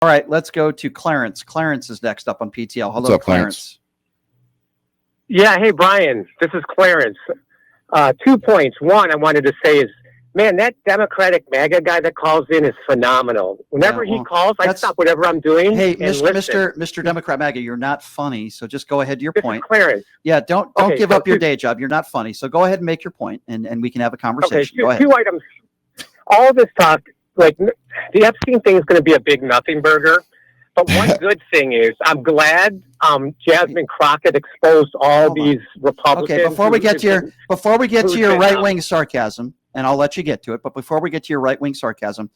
All right, let's go to Clarence. Clarence is next up on PTL. Hello, What's up, Clarence. Yeah, hey, Brian. This is Clarence. 2 points. One, I wanted to say is, man, that Democratic MAGA guy that calls in is phenomenal. Whenever he calls, I stop whatever I'm doing. Hey, and Mr. Democrat MAGA, you're not funny, so just go ahead to your point. Clarence. Yeah, don't give up your day job. You're not funny, so go ahead and make your point, and we can have a conversation. Okay, go ahead. 2 items. All this talk, like the Epstein thing is going to be a big nothing burger. But one good thing is I'm glad Jasmine Crockett exposed all these Republicans. Okay, before we get to your right-wing sarcasm, and I'll let you get to it, but before we get to your right-wing sarcasm,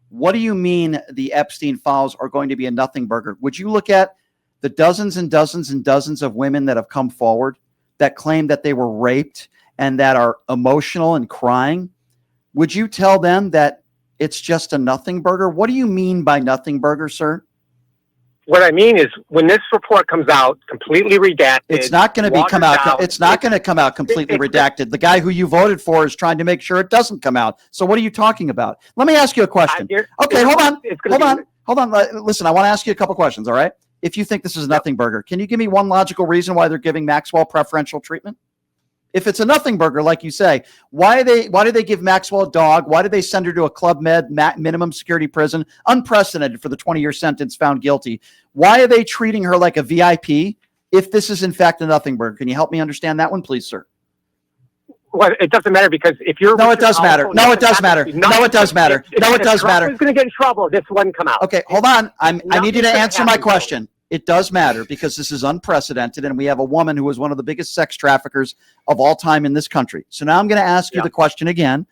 what do you mean the Epstein files are going to be a nothing burger? Would you look at the dozens and dozens and dozens of women that have come forward that claim that they were raped and that are emotional and crying? Would you tell them that it's just a nothing burger? What do you mean by nothing burger, sir? What I mean is, when this report comes out completely redacted, it's not going to come out. It's not going to come out completely redacted. The guy who you voted for is trying to make sure it doesn't come out. So what are you talking about? Let me ask you a question. Okay, hold on. Listen, I want to ask you a couple questions. All right. If you think this is a nothing burger, can you give me one logical reason why they're giving Maxwell preferential treatment? If it's a nothing burger, like you say, why do they give Maxwell a dog? Why did they send her to a Club Med minimum security prison, unprecedented for the 20-year sentence, found guilty? Why are they treating her like a VIP if this is in fact a nothing burger? Can you help me understand that one, please, sir? Well, it doesn't matter because if you're... No, it does matter. No, it does matter. No, it does matter. No, it does matter. Who's going to get in trouble? This wouldn't come out. Okay, hold on. I need you to answer my question. It does matter because this is unprecedented, and we have a woman who was one of the biggest sex traffickers of all time in this country. So now I'm going to ask you the question again,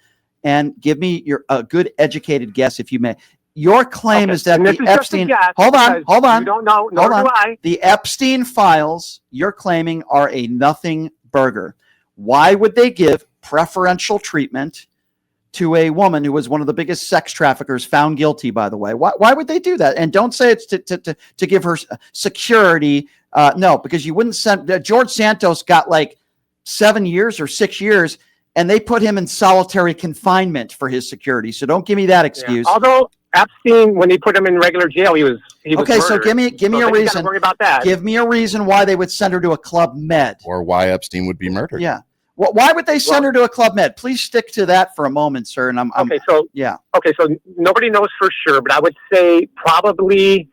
and give me a good educated guess, if you may. Your claim is that the Epstein... Hold on. You don't know, nor do I. The Epstein files you're claiming are a nothing burger. Why would they give preferential treatment to a woman who was one of the biggest sex traffickers, found guilty, by the way? Why would they do that? And don't say it's to give her security. No, because you wouldn't send... George Santos got like 7 years or 6 years, and they put him in solitary confinement for his security. So don't give me that excuse. Yeah. Although Epstein, when they put him in regular jail, he was okay, so give me a reason. Worry about that. Give me a reason why they would send her to a Club Med. Or why Epstein would be murdered. Yeah. Why would they send her to a Club Med? Please stick to that for a moment, sir. And Okay, so nobody knows for sure, but I would say probably,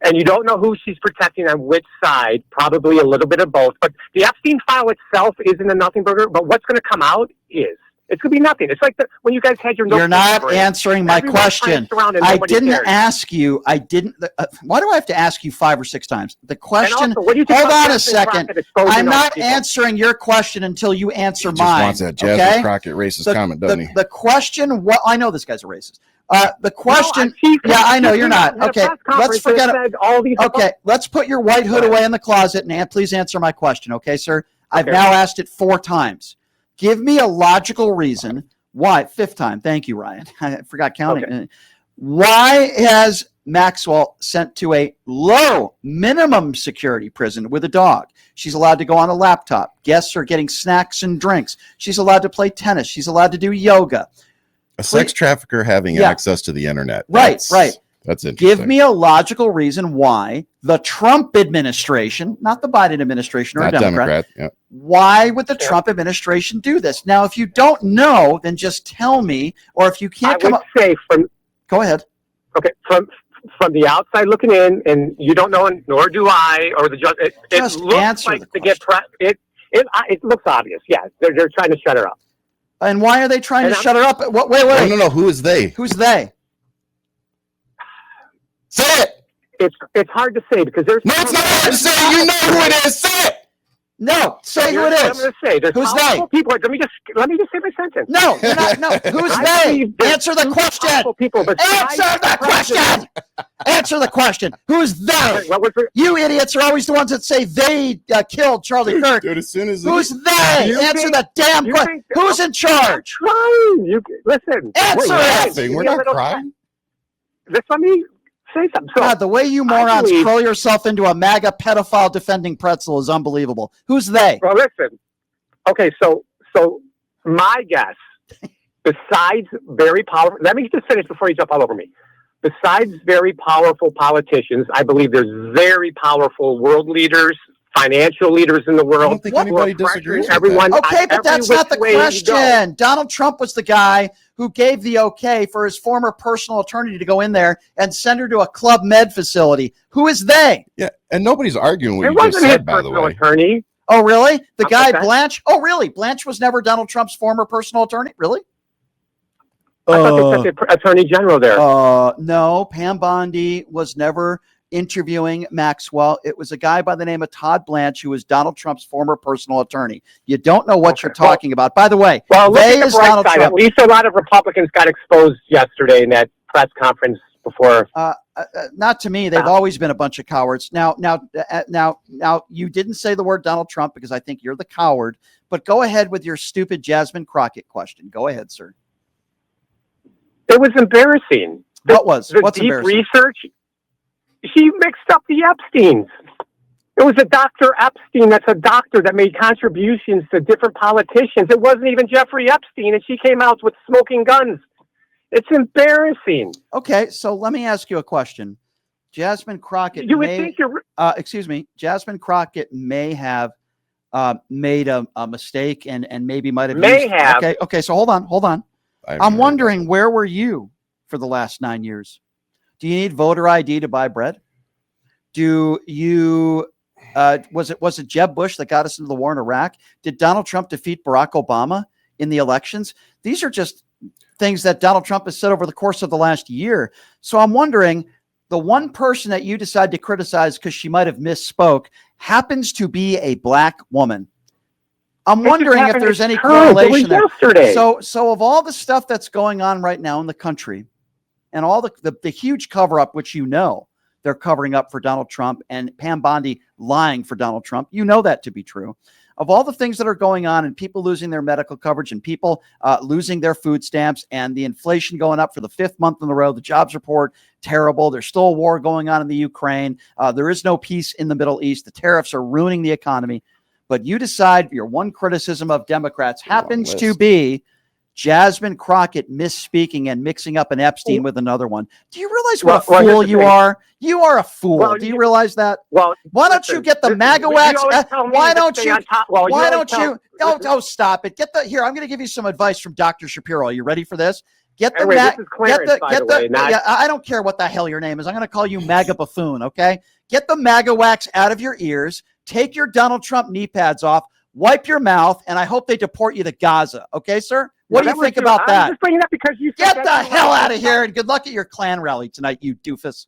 and you don't know who she's protecting on which side, probably a little bit of both. But the Epstein file itself isn't a nothing burger, but what's going to come out is. It's going to be nothing. It's like when you guys had your... You're not answering my question. I didn't ask you. Why do I have to ask you 5 or 6 times? The question... Also, hold on a second. I'm not answering your question until you answer mine. He just wants that Jasmine Crockett racist comment, doesn't he? The question... I know this guy's a racist. The question... yeah, I know you're not. Okay, let's forget it. Okay, let's put your white hood away in the closet and please answer my question, okay, sir? I've now asked it 4 times. Give me a logical reason why. 5th time. Thank you, Ryan. I forgot counting. Okay. Why has Maxwell sent to a low minimum security prison with a dog? She's allowed to go on a laptop. Guests are getting snacks and drinks. She's allowed to play tennis. She's allowed to do yoga. A sex trafficker having access to the internet. Right. That's interesting. Give me a logical reason why the Trump administration, not the Biden administration or a Democrat, why would the Trump administration do this? Now, if you don't know, then just tell me, or if you can't go ahead. Okay, from the outside looking in, and you don't know, nor do I, or the judge. It looks like it looks obvious. Yeah, they're trying to shut her up. And why are they trying to shut her up? Wait. No. Who is they? Who's they? Say it. It's hard to say because there's... No, it's not hard to say. You know who it is. Say it. No, say who it is. I'm going to say there's who's they? People. Let me just say my sentence. No, you're not. No, who's they? Answer the question. Answer the question. Answer the question. Who's they? You idiots are always the ones that say they killed Charlie Kirk. Dude, as soon as who's they? Answer the damn question. Who's in charge? I'm trying. Listen. Answer it. We're not crying. Let me say something. So, God, the way you morons throw yourself into a MAGA pedophile defending pretzel is unbelievable. Who's they? Well, listen. Okay, so my guess, besides very powerful... Let me just finish before you jump all over me. besides very powerful politicians, I believe there's very powerful world leaders, financial leaders in the world. I don't think anybody disagrees with everyone, that. Okay, but that's not the question. Donald Trump was the guy who gave the okay for his former personal attorney to go in there and send her to a Club Med facility. Who is they? Yeah, and nobody's arguing what It you just wasn't his said, by the personal way. attorney. Oh, really? The guy Okay. Blanche? Oh, really? Blanche was never Donald Trump's former personal attorney? Really? I thought they said the attorney general there. No, Pam Bondi was never interviewing Maxwell. It was a guy by the name of Todd Blanche, who was Donald Trump's former personal attorney. You don't know what you're talking about. By the way, well, look they at the is bright Donald side. Trump. At least a lot of Republicans got exposed yesterday in that press conference before. Not to me. They've always been a bunch of cowards. Now, you didn't say the word Donald Trump because I think you're the coward. But go ahead with your stupid Jasmine Crockett question. Go ahead, sir. It was embarrassing. What's deep embarrassing? Research. He mixed up the Epsteins. It was a Dr. Epstein that's a doctor that made contributions to different politicians. It wasn't even Jeffrey Epstein, and she came out with smoking guns. It's embarrassing. Okay, so let me ask you a question. Jasmine Crockett Jasmine Crockett may have made a mistake and maybe might have Okay, so hold on. I'm wondering, where were you for the last 9 years? Do you need voter ID to buy bread? Do you was it Jeb Bush that got us into the war in Iraq? Did Donald Trump defeat Barack Obama in the elections? These are just things that Donald Trump has said over the course of the last year. So I'm wondering, the one person that you decide to criticize because she might have misspoke happens to be a black woman. I'm wondering if there's any correlation there. So of all the stuff that's going on right now in the country and all the huge cover up, which they're covering up for Donald Trump and Pam Bondi lying for Donald Trump, that to be true. Of all the things that are going on and people losing their medical coverage and people losing their food stamps and the inflation going up for the 5th month in a row, the jobs report, terrible. There's still a war going on in the Ukraine. There is no peace in the Middle East. The tariffs are ruining the economy. But you decide your one criticism of Democrats happens to be Jasmine Crockett misspeaking and mixing up an Epstein with another one. Do you realize what a fool you are? You are a fool. Well, do you realize that? Well, why don't you get the MAGA wax? Why don't you? Oh, stop it. Here, I'm going to give you some advice from Dr. Shapiro. Are you ready for this? This is Clarence, by the way. I don't care what the hell your name is. I'm going to call you MAGA buffoon, okay? Get the MAGA wax out of your ears. Take your Donald Trump knee pads off. Wipe your mouth, and I hope they deport you to Gaza. Okay, sir? What do you think about that? I'm just bringing that because you get the hell out of here, and good luck at your Klan rally tonight, you doofus.